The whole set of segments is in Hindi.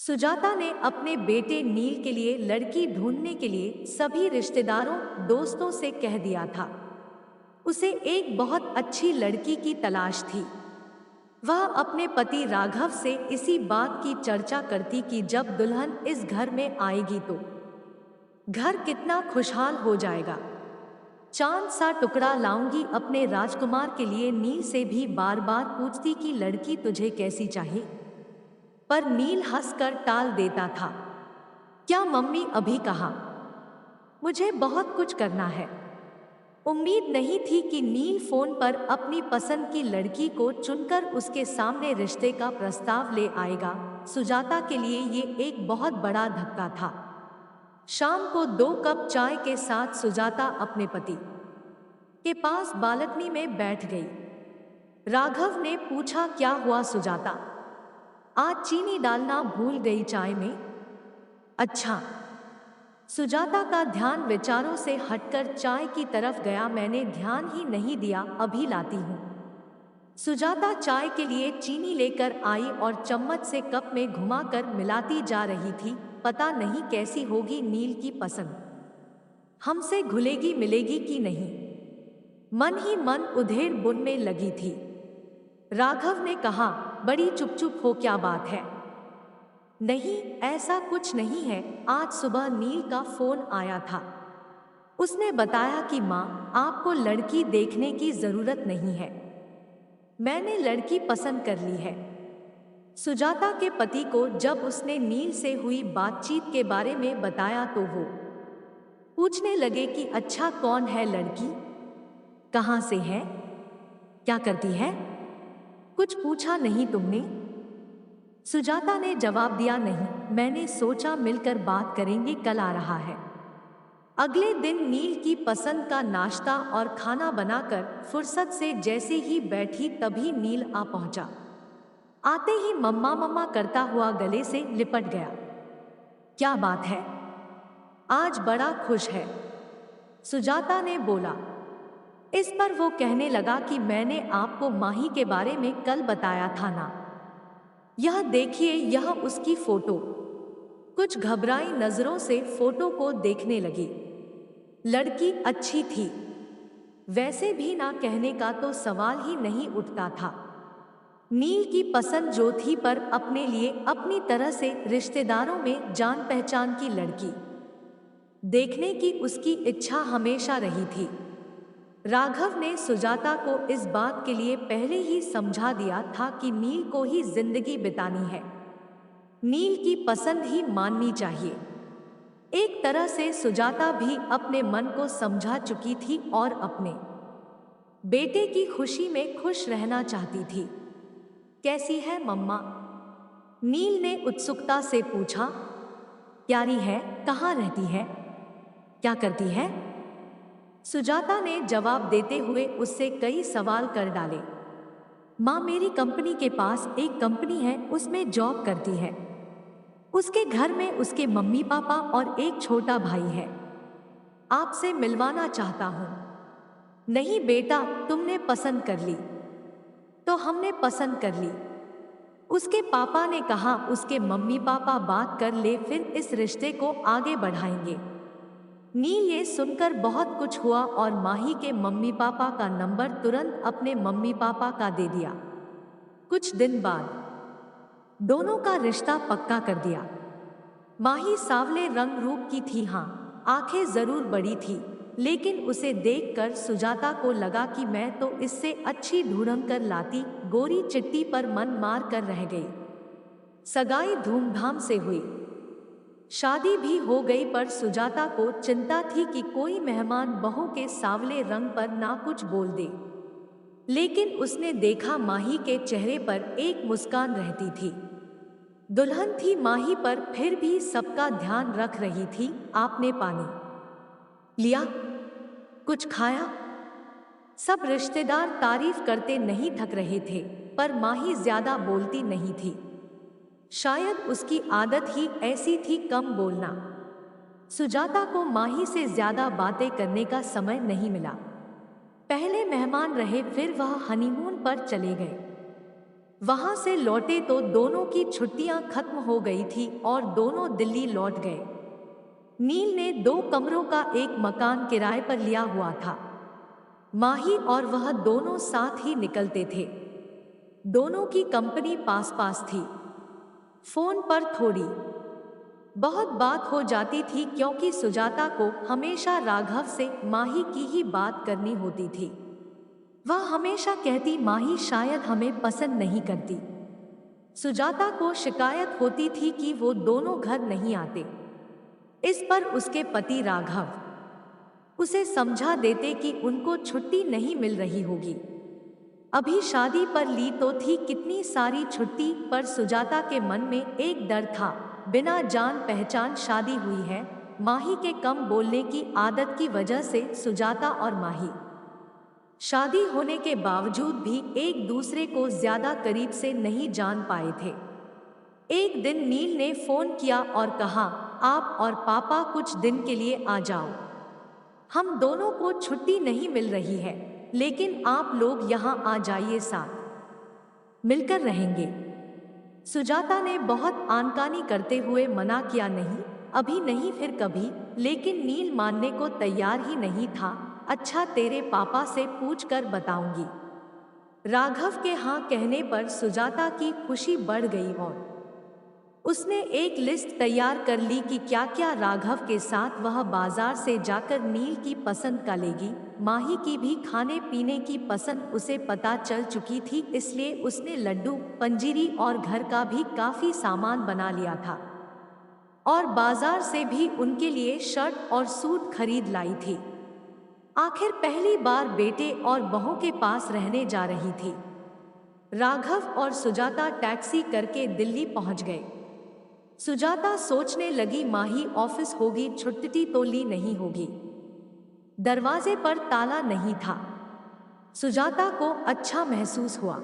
सुजाता ने अपने बेटे नील के लिए लड़की ढूंढने के लिए सभी रिश्तेदारों दोस्तों से कह दिया था। उसे एक बहुत अच्छी लड़की की तलाश थी। वह अपने पति राघव से इसी बात की चर्चा करती कि जब दुल्हन इस घर में आएगी तो घर कितना खुशहाल हो जाएगा। चांद सा टुकड़ा लाऊंगी अपने राजकुमार के लिए। नील से भी बार बार पूछती कि लड़की तुझे कैसी चाहिए, पर नील हंसकर टाल देता था। क्या मम्मी अभी कहा? मुझे बहुत कुछ करना है। उम्मीद नहीं थी कि नील फोन पर अपनी पसंद की लड़की को चुनकर उसके सामने रिश्ते का प्रस्ताव ले आएगा। सुजाता के लिए ये एक बहुत बड़ा धक्का था। शाम को 2 कप चाय के साथ सुजाता अपने पति के पास बालकनी में बैठ गई। राघव ने पूछा, क्या हुआ सुजाता? आज चीनी डालना भूल गई चाय में? अच्छा। सुजाता का ध्यान विचारों से हटकर चाय की तरफ गया। मैंने ध्यान ही नहीं दिया, अभी लाती हूँ। सुजाता चाय के लिए चीनी लेकर आई और चम्मच से कप में घुमाकर मिलाती जा रही थी। पता नहीं कैसी होगी नील की पसंद, हमसे घुलेगी मिलेगी कि नहीं। मन ही मन उधेड़ बुनने लगी थी। राघव ने कहा, बड़ी चुप चुप हो, क्या बात है? नहीं, ऐसा कुछ नहीं है। आज सुबह नील का फोन आया था। उसने बताया कि माँ, आपको लड़की देखने की जरूरत नहीं है, मैंने लड़की पसंद कर ली है। सुजाता के पति को जब उसने नील से हुई बातचीत के बारे में बताया तो वो पूछने लगे कि अच्छा, कौन है लड़की, कहाँ से है, क्या करती है? कुछ पूछा नहीं तुमने? सुजाता ने जवाब दिया, नहीं, मैंने सोचा मिलकर बात करेंगे, कल आ रहा है। अगले दिन नील की पसंद का नाश्ता और खाना बनाकर फुर्सत से जैसे ही बैठी तभी नील आ पहुंचा। आते ही मम्मा मम्मा करता हुआ गले से लिपट गया। क्या बात है, आज बड़ा खुश है, सुजाता ने बोला। इस पर वो कहने लगा कि मैंने आपको माही के बारे में कल बताया था ना, यह देखिए, यह उसकी फोटो। कुछ घबराई नजरों से फोटो को देखने लगी। लड़की अच्छी थी, वैसे भी ना कहने का तो सवाल ही नहीं उठता था। नील की पसंद जो थी, पर अपने लिए अपनी तरह से रिश्तेदारों में जान पहचान की लड़की देखने की उसकी इच्छा हमेशा रही थी। राघव ने सुजाता को इस बात के लिए पहले ही समझा दिया था कि नील को ही जिंदगी बितानी है, नील की पसंद ही माननी चाहिए। एक तरह से सुजाता भी अपने मन को समझा चुकी थी और अपने बेटे की खुशी में खुश रहना चाहती थी। कैसी है मम्मा? नील ने उत्सुकता से पूछा। प्यारी है, कहाँ रहती है, क्या करती है? सुजाता ने जवाब देते हुए उससे कई सवाल कर डाले। माँ, मेरी कंपनी के पास एक कंपनी है, उसमें जॉब करती है। उसके घर में उसके मम्मी पापा और एक छोटा भाई है। आपसे मिलवाना चाहता हूँ। नहीं बेटा, तुमने पसंद कर ली तो हमने पसंद कर ली। उसके पापा ने कहा उसके मम्मी पापा बात कर ले, फिर इस रिश्ते को आगे बढ़ाएंगे। नील ये सुनकर बहुत कुछ हुआ और माही के मम्मी पापा का नंबर तुरंत अपने मम्मी पापा का दे दिया। कुछ दिन बाद दोनों का रिश्ता पक्का कर दिया। माही सांवले रंग रूप की थी, हाँ, आंखें जरूर बड़ी थी, लेकिन उसे देखकर सुजाता को लगा कि मैं तो इससे अच्छी ढूंढ कर लाती। गोरी चिट्टी पर मन मार कर रह गई। सगाई धूमधाम से हुई, शादी भी हो गई, पर सुजाता को चिंता थी कि कोई मेहमान बहू के सांवले रंग पर ना कुछ बोल दे। लेकिन उसने देखा माही के चेहरे पर एक मुस्कान रहती थी। दुल्हन थी माही, पर फिर भी सबका ध्यान रख रही थी। आपने पानी लिया, कुछ खाया? सब रिश्तेदार तारीफ करते नहीं थक रहे थे, पर माही ज्यादा बोलती नहीं थी। शायद उसकी आदत ही ऐसी थी, कम बोलना। सुजाता को माही से ज्यादा बातें करने का समय नहीं मिला। पहले मेहमान रहे, फिर वह हनीमून पर चले गए। वहां से लौटे तो दोनों की छुट्टियां खत्म हो गई थी और दोनों दिल्ली लौट गए। नील ने 2 कमरों का एक मकान किराए पर लिया हुआ था। माही और वह दोनों साथ ही निकलते थे। दोनों की कंपनी पास पास थी। फोन पर थोड़ी बहुत बात हो जाती थी क्योंकि सुजाता को हमेशा राघव से माही की ही बात करनी होती थी। वह हमेशा कहती माही शायद हमें पसंद नहीं करती। सुजाता को शिकायत होती थी कि वो दोनों घर नहीं आते। इस पर उसके पति राघव उसे समझा देते कि उनको छुट्टी नहीं मिल रही होगी। अभी शादी पर ली तो थी कितनी सारी छुट्टी, पर सुजाता के मन में एक डर था। बिना जान पहचान शादी हुई है। माही के कम बोलने की आदत की वजह से सुजाता और माही शादी होने के बावजूद भी एक दूसरे को ज्यादा करीब से नहीं जान पाए थे। एक दिन नील ने फोन किया और कहा, आप और पापा कुछ दिन के लिए आ जाओ। हम दोनों को छुट्टी नहीं मिल रही है, लेकिन आप लोग यहाँ आ जाइए, साथ मिलकर रहेंगे। सुजाता ने बहुत आनकानी करते हुए मना किया, नहीं अभी नहीं, फिर कभी। लेकिन नील मानने को तैयार ही नहीं था। अच्छा, तेरे पापा से पूछ कर बताऊंगी। राघव के हाँ कहने पर सुजाता की खुशी बढ़ गई और उसने एक लिस्ट तैयार कर ली कि क्या क्या राघव के साथ वह बाजार से जाकर नील की पसंद का लेगी। माही की भी खाने पीने की पसंद उसे पता चल चुकी थी, इसलिए उसने लड्डू, पंजीरी और घर का भी काफी सामान बना लिया था और बाजार से भी उनके लिए शर्ट और सूट खरीद लाई थी। आखिर पहली बार बेटे और बहू के पास रहने जा रही थी। राघव और सुजाता टैक्सी करके दिल्ली पहुंच गए। सुजाता सोचने लगी माही ऑफिस होगी, छुट्टी तो ली नहीं होगी। दरवाजे पर ताला नहीं था। सुजाता को अच्छा महसूस हुआ।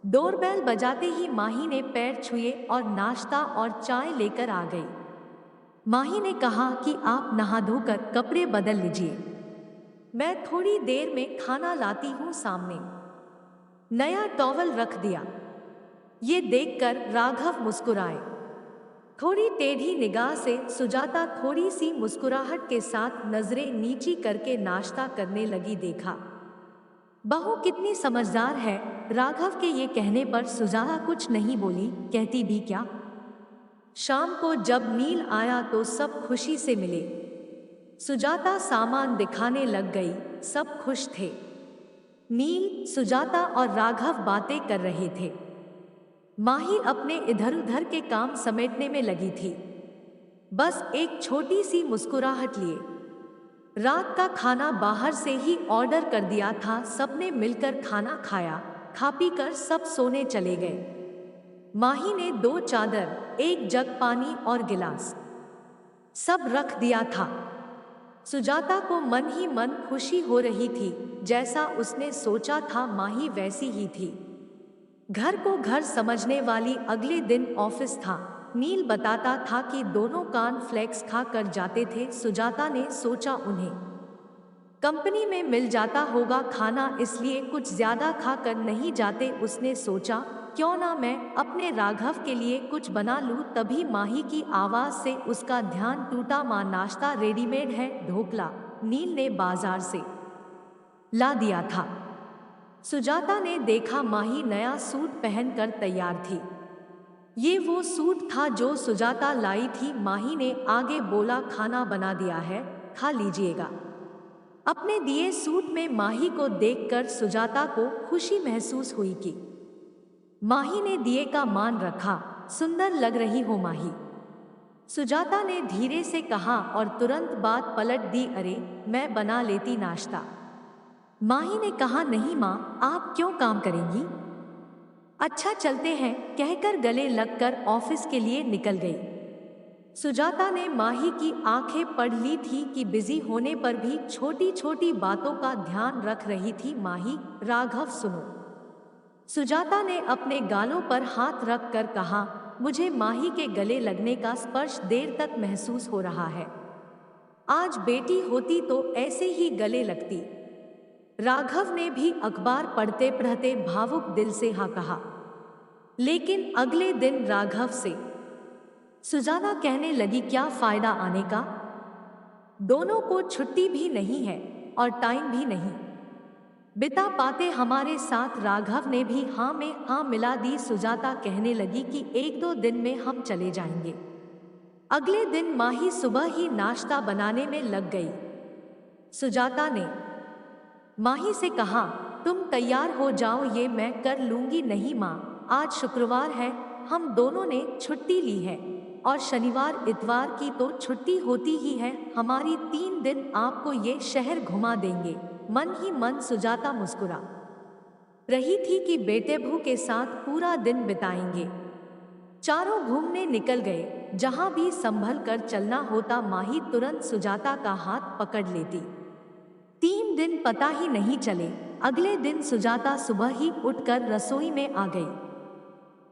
डोरबेल बजाते ही माही ने पैर छुए और नाश्ता और चाय लेकर आ गई। माही ने कहा कि आप नहा धोकर कपड़े बदल लीजिए, मैं थोड़ी देर में खाना लाती हूँ सामने। नया टॉवल रख दिया। ये देखकर राघव मुस्कुराए। थोड़ी टेढ़ी निगाह से सुजाता थोड़ी सी मुस्कुराहट के साथ नजरें नीची करके नाश्ता करने लगी। देखा बहू कितनी समझदार है। राघव के ये कहने पर सुजाता कुछ नहीं बोली, कहती भी क्या। शाम को जब नील आया तो सब खुशी से मिले। सुजाता सामान दिखाने लग गई, सब खुश थे। नील, सुजाता और राघव बातें कर रहे थे। माही अपने इधर उधर के काम समेटने में लगी थी, बस एक छोटी सी मुस्कुराहट लिए। रात का खाना बाहर से ही ऑर्डर कर दिया था। सबने मिलकर खाना खाया। खा पी कर सब सोने चले गए। माही ने 2 चादर, एक जग पानी और गिलास सब रख दिया था। सुजाता को मन ही मन खुशी हो रही थी। जैसा उसने सोचा था माही वैसी ही थी। घर को घर समझने वाली। अगले दिन ऑफिस था। नील बताता था कि दोनों कॉर्न फ्लेक्स खा कर जाते थे। सुजाता ने सोचा उन्हें कंपनी में मिल जाता होगा खाना, इसलिए कुछ ज्यादा खा कर नहीं जाते। उसने सोचा क्यों ना मैं अपने राघव के लिए कुछ बना लूं। तभी माही की आवाज से उसका ध्यान टूटा। मां, नाश्ता रेडीमेड है, ढोकला नील ने बाजार से ला दिया था। सुजाता ने देखा माही नया सूट पहनकर तैयार थी। ये वो सूट था जो सुजाता लाई थी। माही ने आगे बोला, खाना बना दिया है, खा लीजिएगा। अपने दिए सूट में माही को देखकर सुजाता को खुशी महसूस हुई कि माही ने दिए का मान रखा। सुंदर लग रही हो माही, सुजाता ने धीरे से कहा और तुरंत बात पलट दी। अरे, मैं बना लेती नाश्ता। माही ने कहा, नहीं माँ, आप क्यों काम करेंगी? अच्छा चलते हैं, कहकर गले लगकर ऑफिस के लिए निकल गई। सुजाता ने माही की आंखें पढ़ ली थी कि बिजी होने पर भी छोटी छोटी बातों का ध्यान रख रही थी। माही, राघव सुनो। सुजाता ने अपने गालों पर हाथ रख कर कहा, मुझे माही के गले लगने का स्पर्श देर तक महसूस हो रहा है। आज बेटी होती तो ऐसे ही गले लगती। राघव ने भी अखबार पढ़ते पढ़ते भावुक दिल से हाँ कहा। लेकिन अगले दिन राघव से सुजाता कहने लगी, क्या फायदा आने का? दोनों को छुट्टी भी नहीं है और टाइम भी नहीं बिता पाते हमारे साथ। राघव ने भी हाँ में हाँ मिला दी। सुजाता कहने लगी कि एक दो दिन में हम चले जाएंगे। अगले दिन माही सुबह ही नाश्ता बनाने में लग गई। सुजाता ने माही से कहा, तुम तैयार हो जाओ, ये मैं कर लूंगी। नहीं माँ, आज शुक्रवार है, हम दोनों ने छुट्टी ली है और शनिवार इतवार की तो छुट्टी होती ही है हमारी। 3 दिन आपको ये शहर घुमा देंगे। मन ही मन सुजाता मुस्कुरा रही थी कि बेटे भू के साथ पूरा दिन बिताएंगे। चारों घूमने निकल गए। जहां भी संभल कर चलना होता माही तुरंत सुजाता का हाथ पकड़ लेती। 3 दिन पता ही नहीं चले। अगले दिन सुजाता सुबह ही उठकर रसोई में आ गई।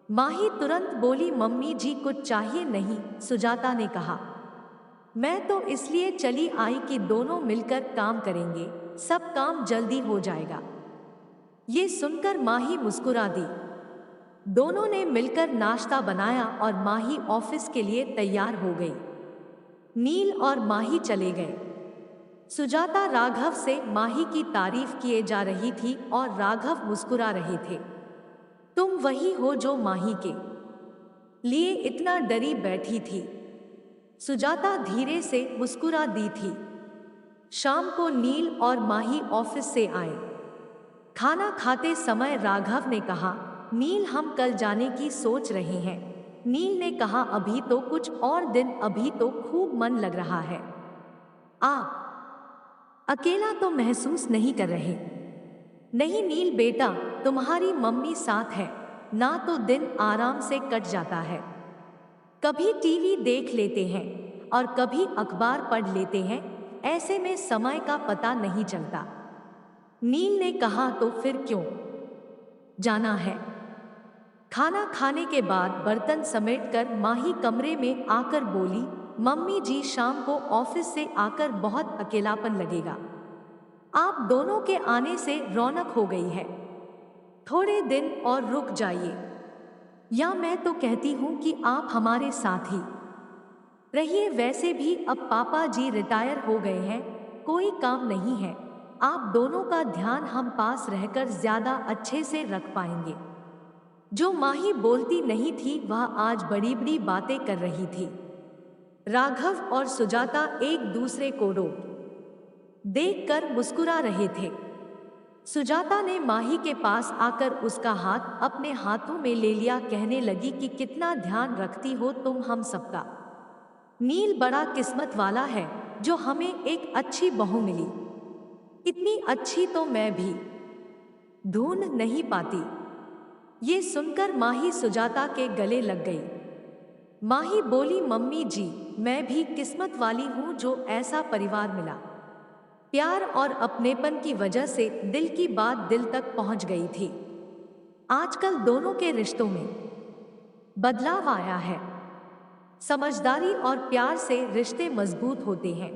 माही तुरंत बोली, मम्मी जी कुछ चाहिए? नहीं, सुजाता ने कहा, मैं तो इसलिए चली आई कि दोनों मिलकर काम करेंगे, सब काम जल्दी हो जाएगा। ये सुनकर माही मुस्कुरा दी। दोनों ने मिलकर नाश्ता बनाया और माही ऑफिस के लिए तैयार हो गई। नील और माही चले गए। सुजाता राघव से माही की तारीफ किए जा रही थी और राघव मुस्कुरा रहे थे। तुम वही हो जो माही के लिए इतना डरी बैठी थी। सुजाता धीरे से मुस्कुरा दी थी। शाम को नील और माही ऑफिस से आए। खाना खाते समय राघव ने कहा, नील हम कल जाने की सोच रहे हैं। नील ने कहा, अभी तो कुछ और दिन, अभी तो खूब मन लग रहा है। आप अकेला तो महसूस नहीं कर रहे? नहीं नील बेटा, तुम्हारी मम्मी साथ है ना, तो दिन आराम से कट जाता है। कभी टीवी देख लेते हैं और कभी अखबार पढ़ लेते हैं, ऐसे में समय का पता नहीं चलता। नील ने कहा, तो फिर क्यों जाना है? खाना खाने के बाद बर्तन समेटकर माही कमरे में आकर बोली, मम्मी जी शाम को ऑफिस से आकर बहुत अकेलापन लगेगा। आप दोनों के आने से रौनक हो गई है। थोड़े दिन और रुक जाइए, या मैं तो कहती हूँ कि आप हमारे साथ ही रहिए। वैसे भी अब पापा जी रिटायर हो गए हैं, कोई काम नहीं है। आप दोनों का ध्यान हम पास रहकर ज्यादा अच्छे से रख पाएंगे। जो माही बोलती नहीं थी वह आज बड़ी बड़ी बातें कर रही थी। राघव और सुजाता एक दूसरे को रोक देखकर मुस्कुरा रहे थे। सुजाता ने माही के पास आकर उसका हाथ अपने हाथों में ले लिया। कहने लगी कि कितना ध्यान रखती हो तुम हम सबका। नील बड़ा किस्मत वाला है जो हमें एक अच्छी बहू मिली। इतनी अच्छी तो मैं भी ढूंढ नहीं पाती। ये सुनकर माही सुजाता के गले लग गई। माही बोली, मम्मी जी मैं भी किस्मत वाली हूँ जो ऐसा परिवार मिला। प्यार और अपनेपन की वजह से दिल की बात दिल तक पहुंच गई थी। आजकल दोनों के रिश्तों में बदलाव आया है। समझदारी और प्यार से रिश्ते मजबूत होते हैं।